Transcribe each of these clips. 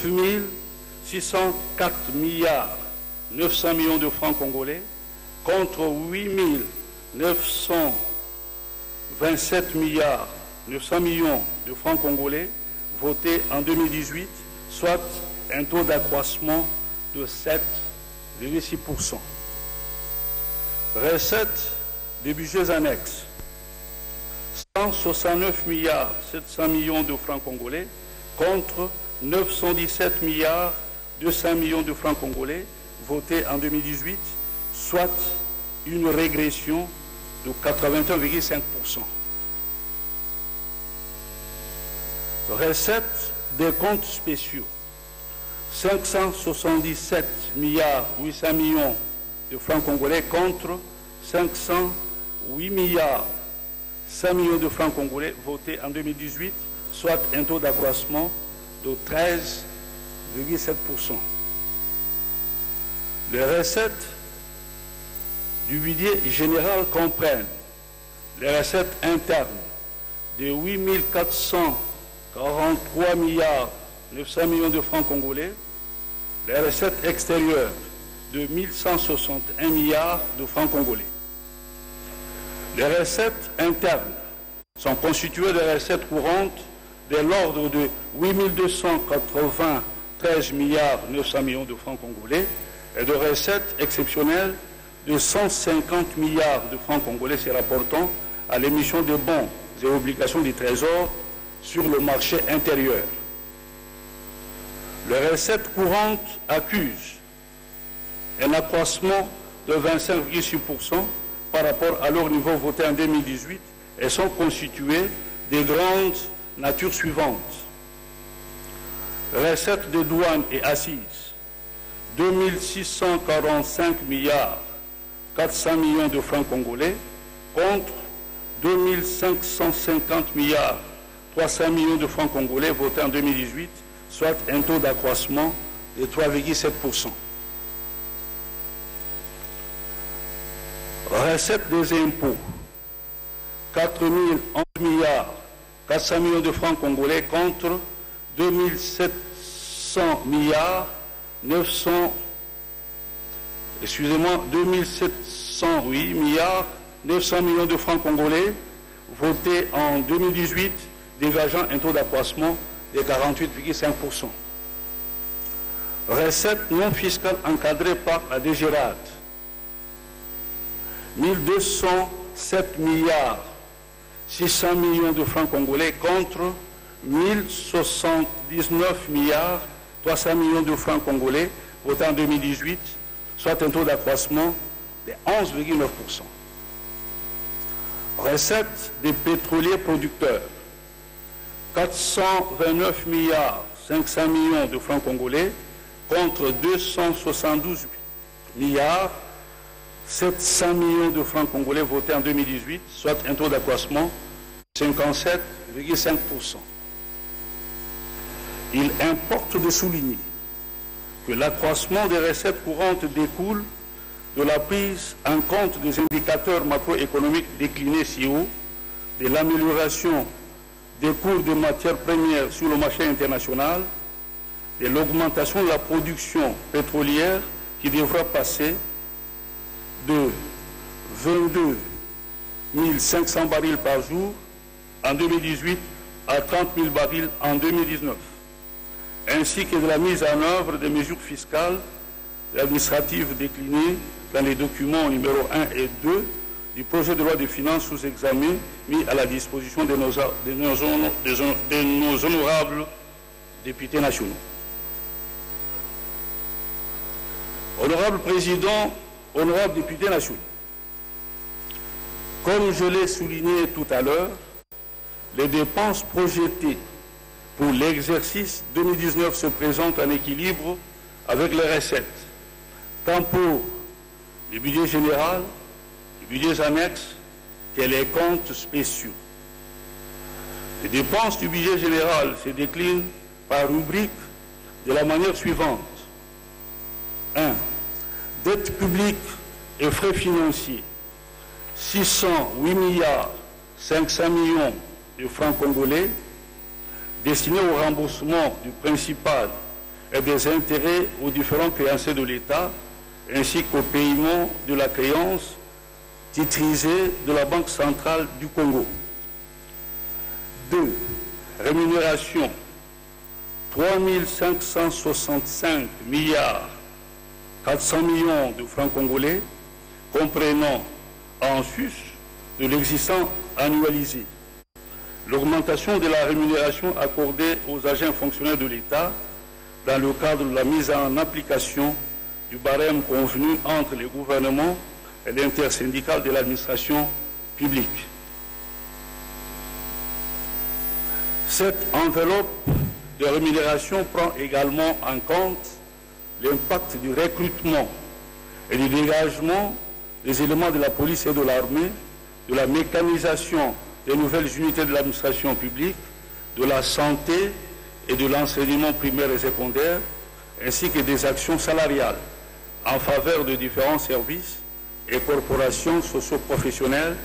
9 604 milliards 900 millions de francs congolais contre 8 927 milliards 900 millions de francs congolais votés en 2018, soit un taux d'accroissement de 7,6%. Recettes des budgets annexes, 169 milliards 700 millions de francs congolais contre 917 milliards 200 millions de francs congolais votés en 2018, soit une régression de 81,5%. Recettes des comptes spéciaux, 577 milliards 800 millions de francs congolais contre 508 milliards 100 millions de francs congolais votés en 2018, soit un taux d'accroissement de 13,7%. Les recettes du budget général comprennent les recettes internes de 8 443 milliards 900 millions de francs congolais, les recettes extérieures de 1161 milliards de francs congolais. Les recettes internes sont constituées de recettes courantes de l'ordre de 8 293 milliards 900 millions de francs congolais et de recettes exceptionnelles de 150 milliards de francs congolais se rapportant à l'émission de bons et obligations du Trésor sur le marché intérieur. Les recettes courantes accusent un accroissement de 25,6% par rapport à leur niveau voté en 2018 et sont constituées des grandes natures suivantes. Recettes de douane et assises, 2645 milliards 400 millions de francs congolais contre 2550 milliards 300 millions de francs congolais votés en 2018, soit un taux d'accroissement de 3,7%. Recettes des impôts, 4 011 milliards 400 millions de francs congolais contre 2700 milliards 2708 milliards 900 millions de francs congolais votés en 2018, dégageant un taux d'accroissement de 48,5%. Recettes non fiscales encadrées par la DGRAD, 1207 milliards 600 millions de francs congolais contre 1079 milliards 300 millions de francs congolais votés en 2018, soit un taux d'accroissement de 11,9%. Recettes des pétroliers producteurs, 429 milliards 500 millions de francs congolais contre 272 milliards 700 millions de francs congolais votés en 2018, soit un taux d'accroissement de 57,5%. Il importe de souligner que l'accroissement des recettes courantes découle de la prise en compte des indicateurs macroéconomiques déclinés si haut, de l'amélioration des cours de matières premières sur le marché international, de l'augmentation de la production pétrolière qui devra passer de 22 500 barils par jour en 2018 à 30 000 barils en 2019, ainsi que de la mise en œuvre des mesures fiscales et administratives déclinées dans les documents numéro 1 et 2 du projet de loi de finances sous examen mis à la disposition de nos honorables députés nationaux. Honorable Président, honorables députés nationaux, comme je l'ai souligné tout à l'heure, les dépenses projetées pour l'exercice 2019 se présentent en équilibre avec les recettes, tant pour le budget général, les budgets annexes que les comptes spéciaux. Les dépenses du budget général se déclinent par rubrique de la manière suivante. 1. Dette publique et frais financiers, 608 milliards 500 millions de francs congolais destinés au remboursement du principal et des intérêts aux différents créanciers de l'État, ainsi qu'au paiement de la créance titrisée de la Banque centrale du Congo. 2. Rémunération 3 565 milliards 400 millions de francs congolais, comprenant en sus de l'existant annualisé. L'augmentation de la rémunération accordée aux agents fonctionnaires de l'État dans le cadre de la mise en application du barème convenu entre les gouvernements et l'intersyndicale de l'administration publique. Cette enveloppe de rémunération prend également en compte l'impact du recrutement et du dégagement des éléments de la police et de l'armée, de la mécanisation des nouvelles unités de l'administration publique, de la santé et de l'enseignement primaire et secondaire, ainsi que des actions salariales en faveur de différents services et corporations socio-professionnelles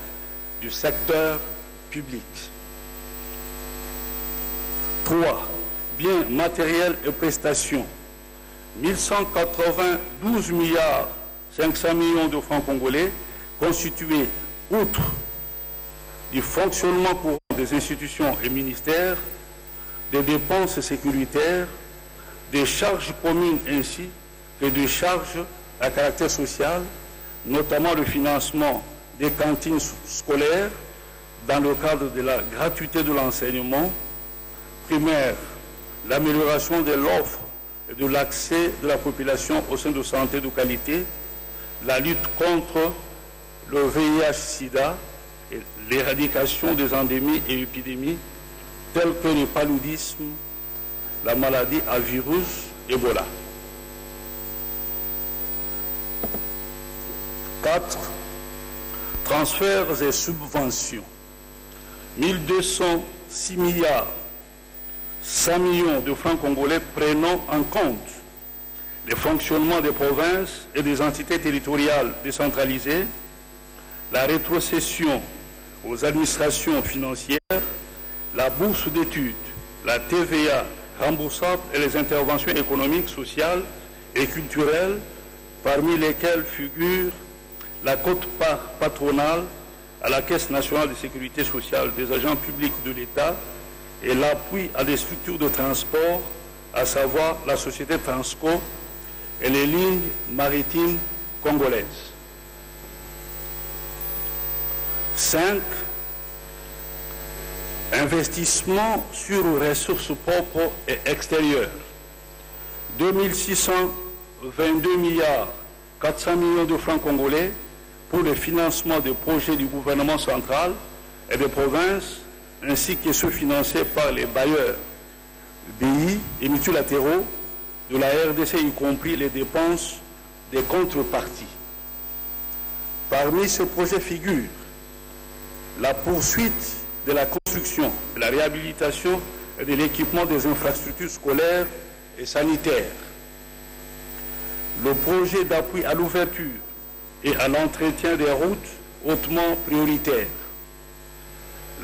du secteur public. 3. Biens matériels et prestations. 1192 milliards 500 millions de francs congolais constitués, outre du fonctionnement courant des institutions et ministères, des dépenses sécuritaires, des charges communes ainsi que des charges à caractère social, notamment le financement des cantines scolaires dans le cadre de la gratuité de l'enseignement primaire, l'amélioration de l'offre et de l'accès de la population aux soins de santé de qualité, la lutte contre le VIH-Sida et l'éradication des endémies et épidémies telles que le paludisme, la maladie à virus Ebola. 4. Transferts et subventions. 1206 milliards 100 millions de francs congolais prenant en compte le fonctionnement des provinces et des entités territoriales décentralisées, la rétrocession aux administrations financières, la bourse d'études, la TVA remboursable et les interventions économiques, sociales et culturelles, parmi lesquelles figure la quote-part patronale à la Caisse nationale de sécurité sociale des agents publics de l'État et l'appui à des structures de transport, à savoir la société Transco et les lignes maritimes congolaises. 5. Investissement sur ressources propres et extérieures. 2622 milliards 400 millions de francs congolais pour le financement des projets du gouvernement central et des provinces, ainsi que ceux financés par les bailleurs, BI et multilatéraux de la RDC, y compris les dépenses des contreparties. Parmi ces projets figurent la poursuite de la construction, de la réhabilitation et de l'équipement des infrastructures scolaires et sanitaires, le projet d'appui à l'ouverture et à l'entretien des routes hautement prioritaires,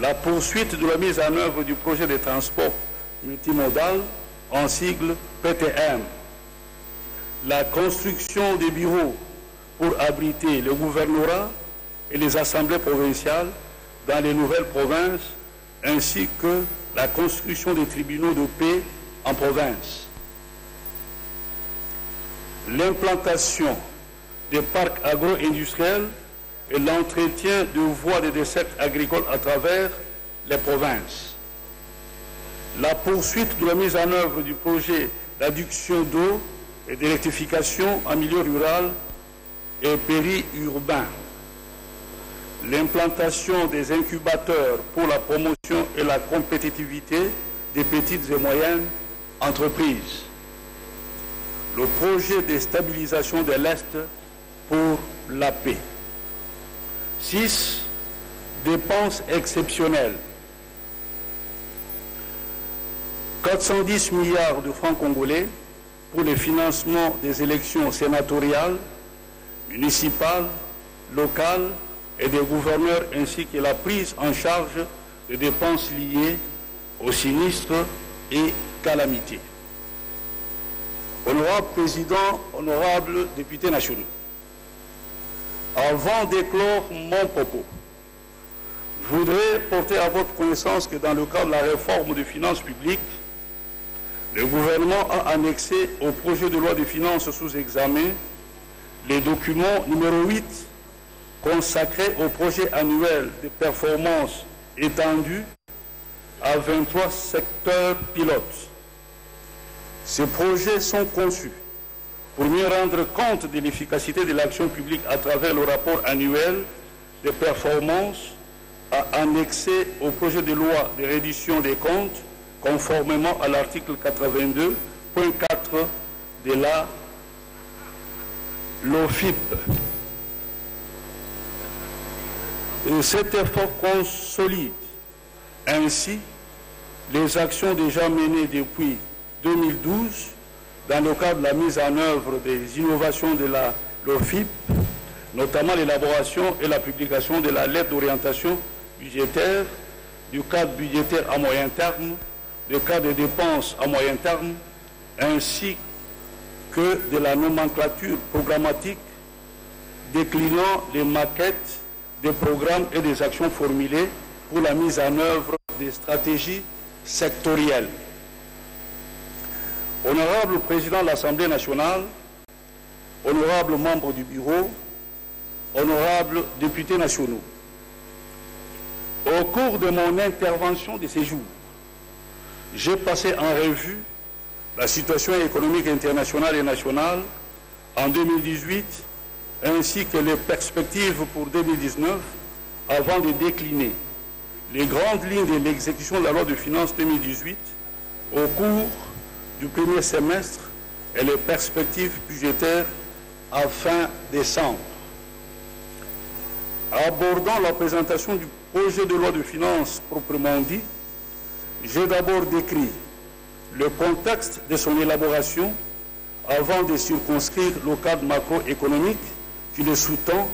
la poursuite de la mise en œuvre du projet de transport multimodal en sigle PTM, la construction des bureaux pour abriter le gouvernorat et les assemblées provinciales dans les nouvelles provinces, ainsi que la construction des tribunaux de paix en province. L'implantation des parcs agro-industriels et l'entretien de voies de dessert agricoles à travers les provinces. La poursuite de la mise en œuvre du projet d'adduction d'eau et d'électrification en milieu rural et périurbain. L'implantation des incubateurs pour la promotion et la compétitivité des petites et moyennes entreprises. Le projet de stabilisation de l'Est pour la paix. 6. Dépenses exceptionnelles. 410 milliards de francs congolais pour le financement des élections sénatoriales, municipales, locales et des gouverneurs, ainsi que la prise en charge des dépenses liées aux sinistres et calamités. Honorable Président, honorables députés nationaux, avant d'éclore mon propos, je voudrais porter à votre connaissance que dans le cadre de la réforme des finances publiques, le gouvernement a annexé au projet de loi de finances sous examen les documents numéro 8 consacrés au projet annuel de performance étendu à 23 secteurs pilotes. Ces projets sont conçus pour mieux rendre compte de l'efficacité de l'action publique à travers le rapport annuel de performance à annexer au projet de loi de reddition des comptes conformément à l'article 82.4 de la LOFIP. Et cet effort consolide ainsi les actions déjà menées depuis 2012 dans le cadre de la mise en œuvre des innovations de la LOFIP, notamment l'élaboration et la publication de la lettre d'orientation budgétaire, du cadre budgétaire à moyen terme, du cadre de dépenses à moyen terme, ainsi que de la nomenclature programmatique déclinant les maquettes des programmes et des actions formulées pour la mise en œuvre des stratégies sectorielles. Honorable Président de l'Assemblée nationale, honorables membres du Bureau, honorables députés nationaux, au cours de mon intervention de ces jours, j'ai passé en revue la situation économique internationale et nationale en 2018, ainsi que les perspectives pour 2019, avant de décliner les grandes lignes de l'exécution de la loi de finances 2018 au cours du premier semestre et les perspectives budgétaires à fin décembre. Abordant la présentation du projet de loi de finances proprement dit, j'ai d'abord décrit le contexte de son élaboration avant de circonscrire le cadre macroéconomique qui le sous-tend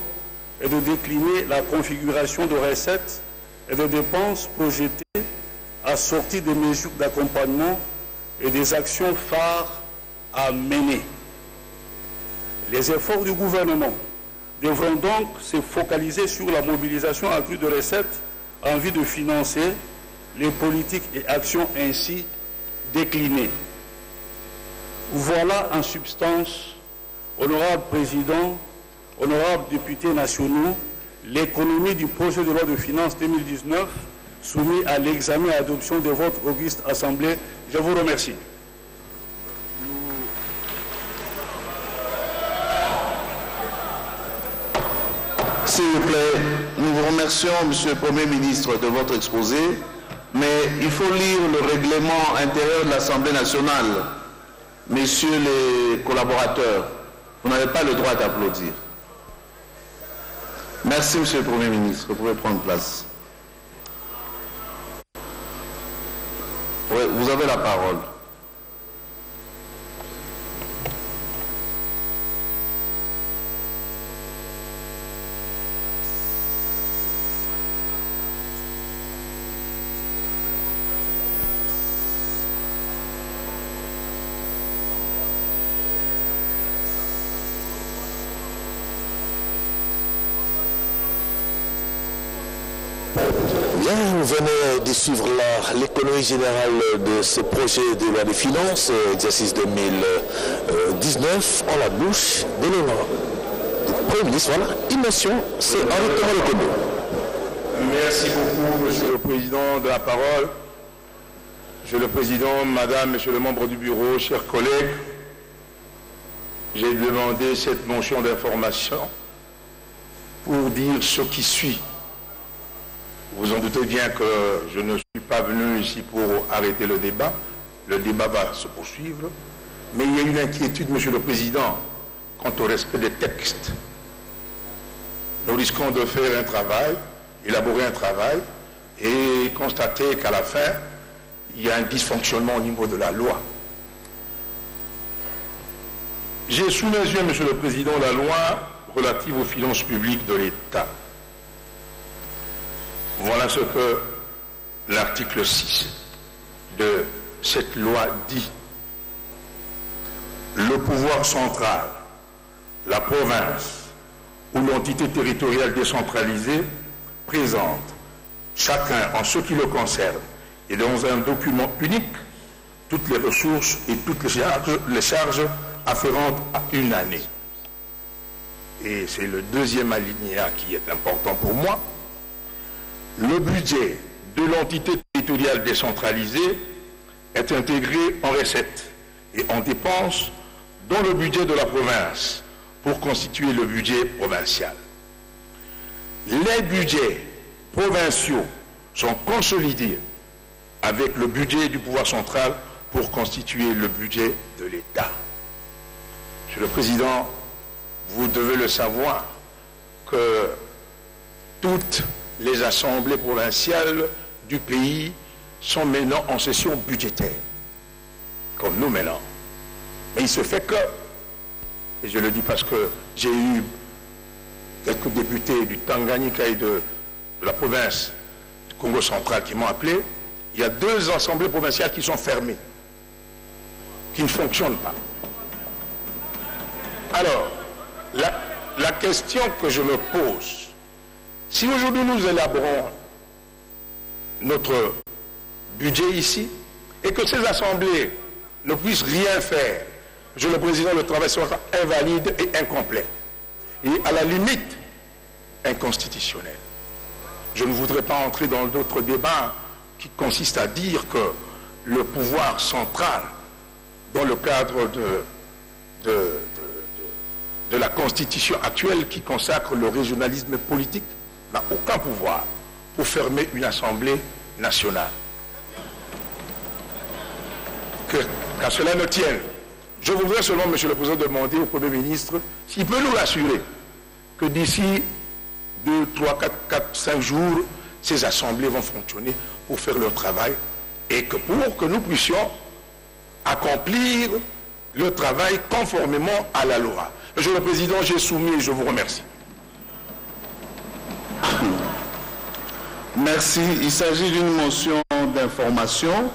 et de décliner la configuration de recettes et de dépenses projetées assorties des mesures d'accompagnement et des actions phares à mener. Les efforts du gouvernement devront donc se focaliser sur la mobilisation accrue de recettes en vue de financer les politiques et actions ainsi déclinées. Voilà en substance, honorable Président, honorables députés nationaux, l'économie du projet de loi de finances 2019 soumis à l'examen et à l'adoption de votre auguste Assemblée. Je vous remercie. S'il vous plaît, nous vous remercions, Monsieur le Premier ministre, de votre exposé, mais il faut lire le règlement intérieur de l'Assemblée nationale. Messieurs les collaborateurs, vous n'avez pas le droit d'applaudir. Merci, Monsieur le Premier ministre. Vous pouvez prendre place. Oui, vous avez la parole. Vous venez de suivre l'économie générale de ce projet de loi de finances, exercice 2019, en la bouche de l'honneur du Premier ministre. Voilà, émotion, c'est Henri Thomas. Merci beaucoup, Monsieur le Président, de la parole. Monsieur le Président, Madame, Monsieur le membre du Bureau, chers collègues, j'ai demandé cette motion d'information pour dire ce qui suit. Vous en doutez bien que je ne suis pas venu ici pour arrêter le débat. Le débat va se poursuivre. Mais il y a une inquiétude, Monsieur le Président, quant au respect des textes. Nous risquons de faire un travail, élaborer un travail, et constater qu'à la fin, il y a un dysfonctionnement au niveau de la loi. J'ai sous mes yeux, Monsieur le Président, la loi relative aux finances publiques de l'État. Voilà ce que l'article 6 de cette loi dit. le pouvoir central, la province ou l'entité territoriale décentralisée présente, chacun en ce qui le concerne et dans un document unique, toutes les ressources et toutes les charges afférentes à une année. Et c'est le deuxième alinéa qui est important pour moi. Le budget de l'entité territoriale décentralisée est intégré en recettes et en dépenses dans le budget de la province pour constituer le budget provincial. Les budgets provinciaux sont consolidés avec le budget du pouvoir central pour constituer le budget de l'État. Monsieur le Président, vous devez le savoir que toutes les assemblées provinciales du pays sont maintenant en session budgétaire, comme nous maintenant. Mais il se fait que, et je le dis parce que j'ai eu quelques députés du Tanganyika et de la province du Congo central qui m'ont appelé, il y a 2 assemblées provinciales qui sont fermées, qui ne fonctionnent pas. Alors, la question que je me pose, si aujourd'hui nous élaborons notre budget ici, et que ces assemblées ne puissent rien faire, Monsieur le Président, le travail sera invalide et incomplet. Et à la limite, inconstitutionnel. Je ne voudrais pas entrer dans d'autres débats qui consistent à dire que le pouvoir central, dans le cadre de la Constitution actuelle qui consacre le régionalisme politique, n'a aucun pouvoir pour fermer une Assemblée nationale. Qu'à cela ne tienne, je voudrais seulement, Monsieur le Président, demander au Premier ministre s'il peut nous rassurer que d'ici 2, 3, 4, 5 jours, ces assemblées vont fonctionner pour faire leur travail et que pour que nous puissions accomplir le travail conformément à la loi. Monsieur le Président, j'ai soumis et je vous remercie. Merci. Il s'agit d'une motion d'information.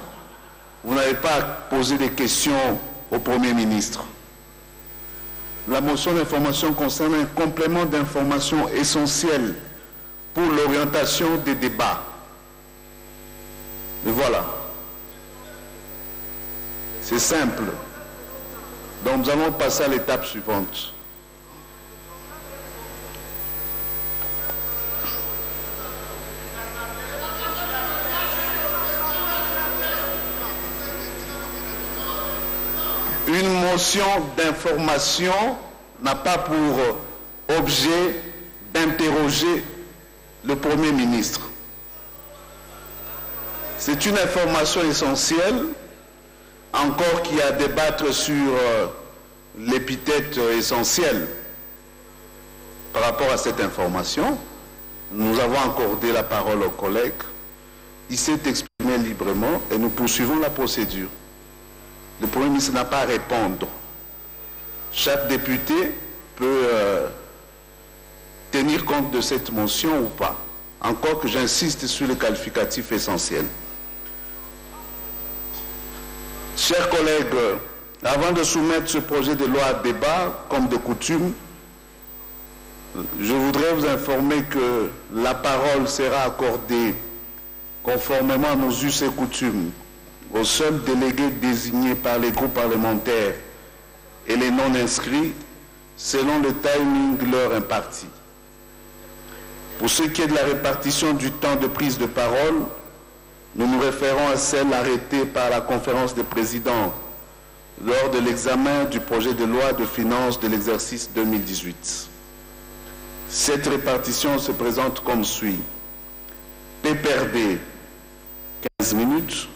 Vous n'avez pas posé des questions au Premier ministre. La motion d'information concerne un complément d'information essentiel pour l'orientation des débats. Et voilà. C'est simple. Donc nous allons passer à l'étape suivante. Une motion d'information n'a pas pour objet d'interroger le Premier ministre. C'est une information essentielle, encore qu'il y a à débattre sur l'épithète essentielle par rapport à cette information. Nous avons accordé la parole au collègue. Il s'est exprimé librement et nous poursuivons la procédure. Le Premier ministre n'a pas à répondre. Chaque député peut tenir compte de cette motion ou pas. Encore que j'insiste sur le qualificatif essentiel. Chers collègues, avant de soumettre ce projet de loi à débat, comme de coutume, je voudrais vous informer que la parole sera accordée conformément à nos us et coutumes aux seuls délégués désignés par les groupes parlementaires et les non-inscrits selon le timing leur imparti. Pour ce qui est de la répartition du temps de prise de parole, nous nous référons à celle arrêtée par la conférence des présidents lors de l'examen du projet de loi de finances de l'exercice 2018. Cette répartition se présente comme suit. PPRD, 15 minutes.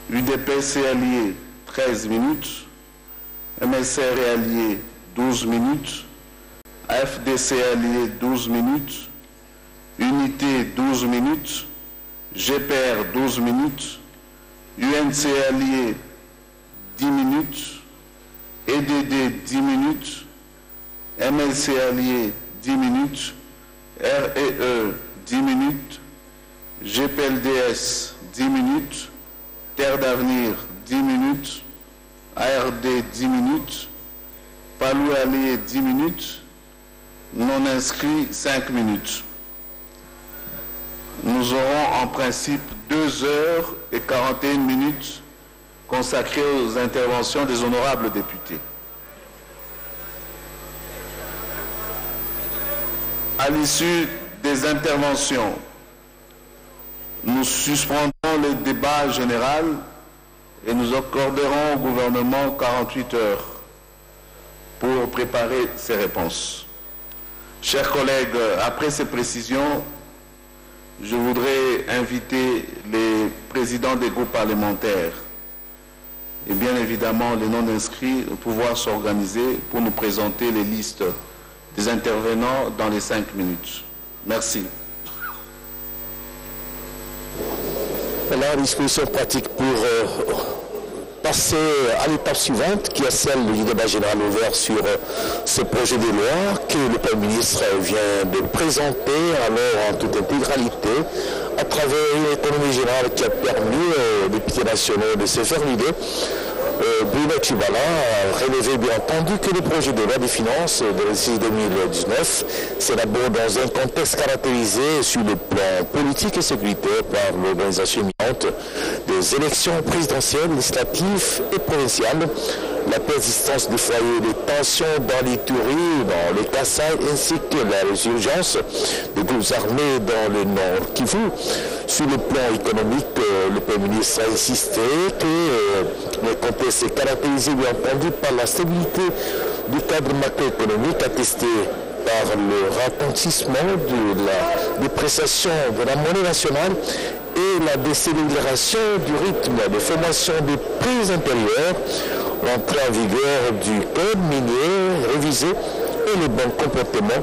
UDPC allié, 13 minutes. MSR allié, 12 minutes. AFDC allié, 12 minutes. Unité, 12 minutes. GPR, 12 minutes. UNC allié, 10 minutes. EDD, 10 minutes. MLC allié, 10 minutes. REE, 10 minutes. GPLDS, 10 minutes. Terre d'avenir, 10 minutes. ARD 10 minutes, Palou Ali 10 minutes, non inscrits 5 minutes. Nous aurons en principe 2 heures et 41 minutes consacrées aux interventions des honorables députés. À l'issue des interventions, nous suspendrons le débat général et nous accorderons au gouvernement 48 heures pour préparer ses réponses. Chers collègues, après ces précisions, je voudrais inviter les présidents des groupes parlementaires et bien évidemment les non-inscrits à pouvoir s'organiser pour nous présenter les listes des intervenants dans les 5 minutes. Merci. La disposition pratique pour passer à l'étape suivante, qui est celle du débat général ouvert sur ce projet de loi que le Premier ministre vient de présenter alors en toute intégralité à travers une économie générale qui a permis aux députés nationaux de se faire l'idée. Bruno Tshibala a relevé bien entendu que le projet de loi des finances de l'exercice 2019 s'élabore dans un contexte caractérisé sur le plan politique et sécuritaire par l'organisation imminente des élections présidentielles, législatives et provinciales, la persistance des foyers de tensions dans l'Ituri, dans le Kasaï, ainsi que la résurgence des groupes armés dans le Nord Kivu. Sur le plan économique, le Premier ministre a insisté que le contexte est caractérisé, bien entendu, par la stabilité du cadre macroéconomique attesté par le ralentissement de la dépréciation de la monnaie nationale et la décélération du rythme de formation des prix intérieurs, l'entrée en vigueur du code minier révisé et le bon comportement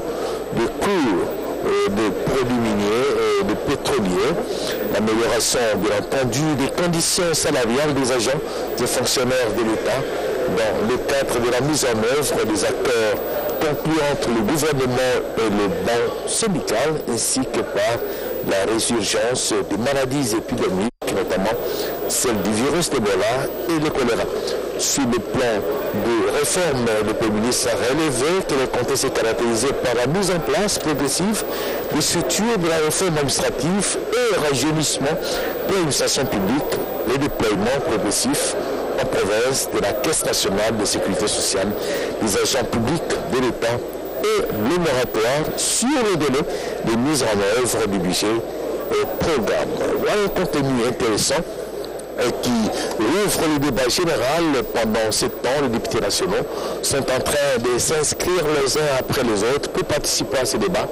des cours de produits miniers et de pétroliers, l'amélioration bien entendu des conditions salariales des agents et fonctionnaires de l'État dans le cadre de la mise en œuvre des accords conclus entre le gouvernement et le banc syndical, ainsi que par la résurgence des maladies épidémiques, notamment celle du virus d'Ebola et le choléra. Sur le plan de réforme, le Premier ministre a relevé que le contexte est caractérisé par la mise en place progressive des structures de la réforme administrative et le rajeunissement de l'administration publique, le déploiement progressif en province de la Caisse nationale de sécurité sociale, des agents publics de l'État et le moratoire sur le délai de mise en œuvre du budget et programme. Voilà un contenu intéressant qui ouvre le débat général. Pendant 7 ans, les députés nationaux sont en train de s'inscrire les uns après les autres pour participer à ce débat.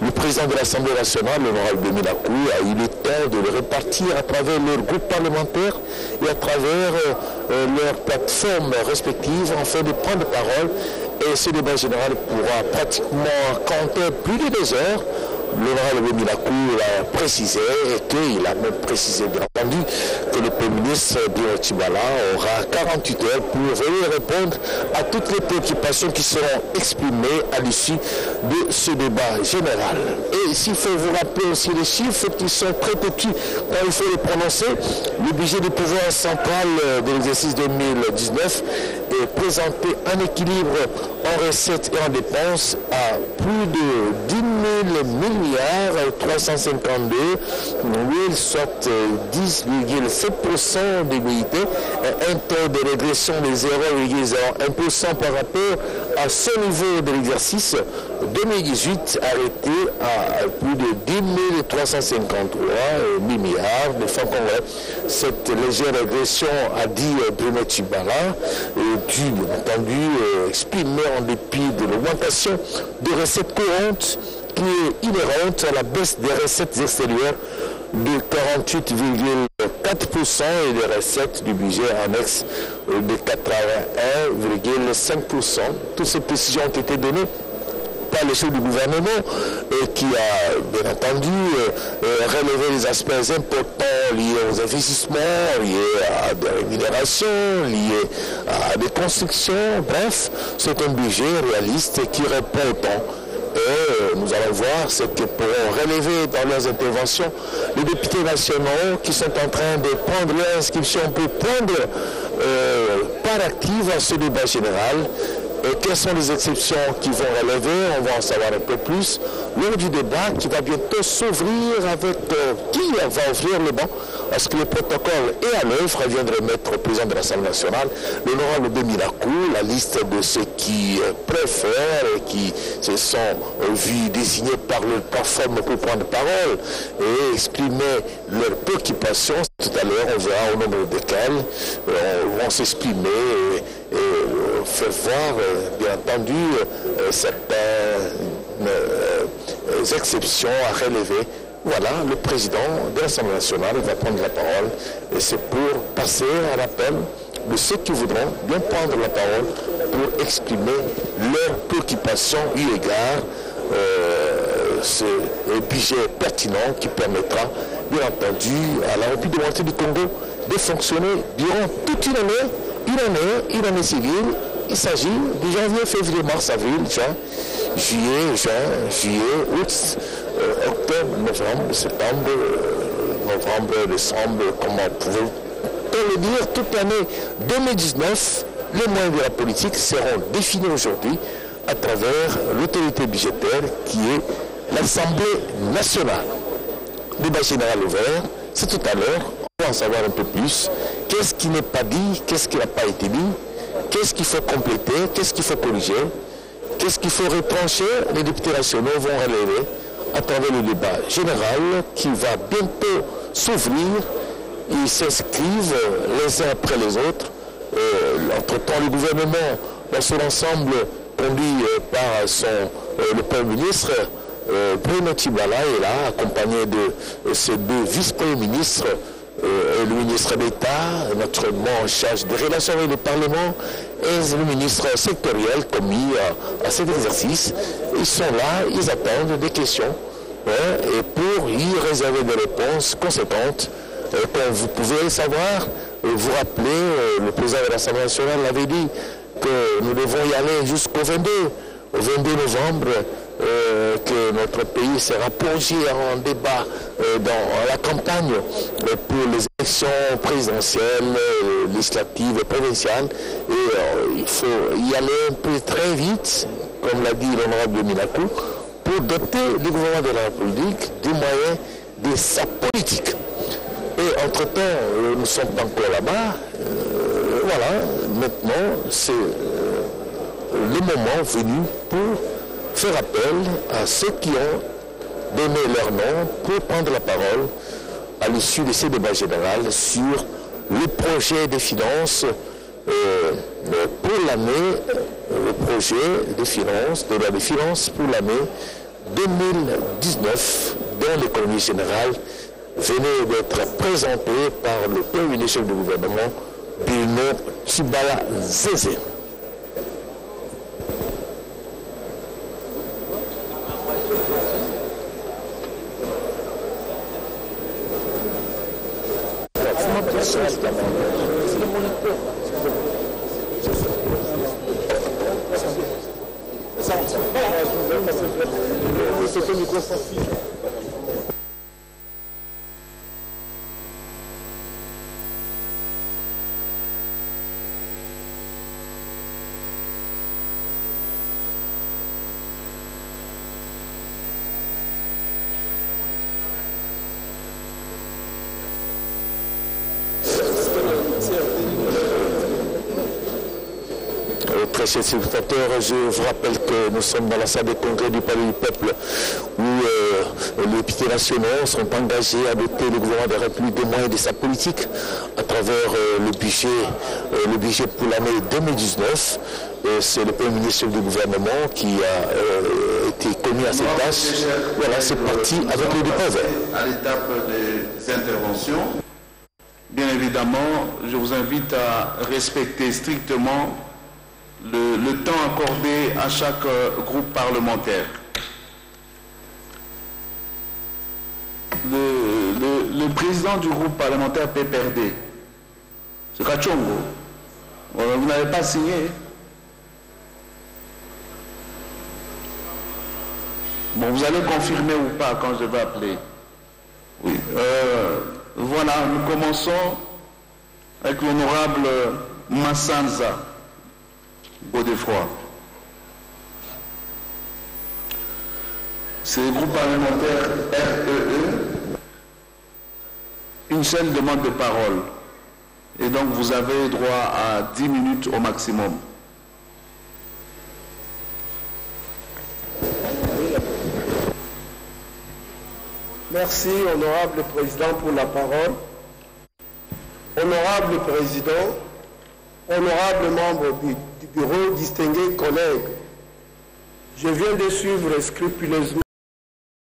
Le président de l'Assemblée nationale, l'honorable Denis Lakou, a eu le temps de le répartir à travers leurs groupes parlementaires et à travers leurs plateformes respectives afin de prendre parole. Et ce débat général pourra pratiquement compter plus de 2 heures. L'honorable Denis Lakou l'a précisé et qu'il a même précisé bien entendu que le Premier ministre Bruno Tshibala aura 48 heures pour venir répondre à toutes les préoccupations qui seront exprimées à l'issue de ce débat général. Et s'il faut vous rappeler aussi les chiffres qui sont très petits quand il faut les prononcer, le budget du pouvoir central de l'exercice 2019 est présenté en équilibre en recettes et en dépenses à plus de 10 000 milliards 352 000, soit 10,7% d'égalité, un taux de régression de 0,01% par rapport à ce niveau de l'exercice 2018 arrêté à plus de 10 353 milliards de francs congolais. Cette légère régression, a dit Bruno Tshibala, due bien entendu exprimée en dépit de l'augmentation des recettes courantes qui est inhérente à la baisse des recettes extérieures de 48,4% et des recettes du budget annexe de 81,5%. Toutes ces précisions ont été données par le chef du gouvernement qui a bien entendu relevé les aspects importants liés aux investissements, liés à des rémunérations, liés à des constructions. Bref, c'est un budget réaliste qui répond au temps. Et nous allons voir ce que pourront relever dans leurs interventions les députés nationaux qui sont en train de prendre leur inscription pour prendre part active à ce débat général. Quelles sont les exceptions qui vont relever? On va en savoir un peu plus lors du débat qui va bientôt s'ouvrir avec qui va ouvrir le banc. Parce que le protocole est à l'œuvre, vient de remettre au président de l'Assemblée nationale, l'honorable Bemirakou, la liste de ceux qui préfèrent et qui se sont vus désignés par leur plateforme pour prendre parole et exprimer leurs préoccupations. Tout à l'heure, on verra au nombre desquels vont s'exprimer et faire voir, bien entendu, certaines exceptions à relever. Voilà, le président de l'Assemblée nationale va prendre la parole et c'est pour passer à l'appel de ceux qui voudront bien prendre la parole pour exprimer leurs préoccupations eu égard ce budget pertinent qui permettra, bien entendu, à la République démocratique du Congo de fonctionner durant toute une année civile. Il s'agit de janvier, février, mars, avril, juillet, août, octobre, novembre, septembre, décembre, comment pouvez-vous le dire, toute l'année 2019, les moyens de la politique seront définis aujourd'hui à travers l'autorité budgétaire qui est l'Assemblée nationale. Débat général ouvert, c'est tout à l'heure, on va en savoir un peu plus. Qu'est-ce qui n'est pas dit, qu'est-ce qui n'a pas été dit, qu'est-ce qu'il faut compléter, qu'est-ce qu'il faut corriger, qu'est-ce qu'il faut retrancher. Les députés nationaux vont relever à travers le débat général qui va bientôt s'ouvrir. Ils s'inscrivent les uns après les autres. Entre-temps, le gouvernement, dans son ensemble, conduit par le Premier ministre, Bruno Tibala est là, accompagné de ses deux vice-premiers ministres, le ministre d'État, naturellement en charge des relations avec le Parlement, et le ministre sectoriel commis à cet exercice. Ils sont là, ils attendent des questions, et pour y réserver des réponses conséquentes, comme vous pouvez le savoir, vous rappelez, le président de l'Assemblée nationale avait dit que nous devons y aller jusqu'au 22 novembre, que notre pays sera plongé en débat dans la campagne pour les élections présidentielles, législatives et provinciales. Et il faut y aller un peu très vite, comme l'a dit l'honorable Bemirakou, pour doter le gouvernement de la République des moyens de sa politique. Et entre-temps, nous ne sommes pas encore là-bas. Voilà, maintenant, c'est le moment venu pour faire appel à ceux qui ont donné leur nom pour prendre la parole à l'issue de ces débats généraux sur le projet des finances pour l'année, le projet des finances, de la loi des finances pour l'année 2019, dont l'économie générale venait d'être présentée par le premier ministre du gouvernement, Bruno Tibala Zézé. Très chers spectateurs, je vous rappelle que nous sommes dans la salle de congrès du Palais du Peuple où les députés nationaux sont engagés à doter le gouvernement de la République des moyens de sa politique à travers le budget pour l'année 2019. C'est le Premier ministre du gouvernement qui a été commis à cette tâche. Voilà, c'est parti avec le débat ouvert. À l'étape des interventions, bien évidemment, je vous invite à respecter strictement le temps accordé à chaque groupe parlementaire. Le président du groupe parlementaire PPRD, c'est Kachongo. Vous n'avez pas signé. Bon, vous allez confirmer ou pas quand je vais appeler. Oui. Voilà, nous commençons avec l'honorable Massanza Godefroy. C'est le groupe parlementaire REE. Une seule demande de parole. Et donc vous avez droit à 10 minutes au maximum. Merci, honorable président, pour la parole. Honorable président, honorable membre du bureau, distingués collègues, je viens de suivre scrupuleusement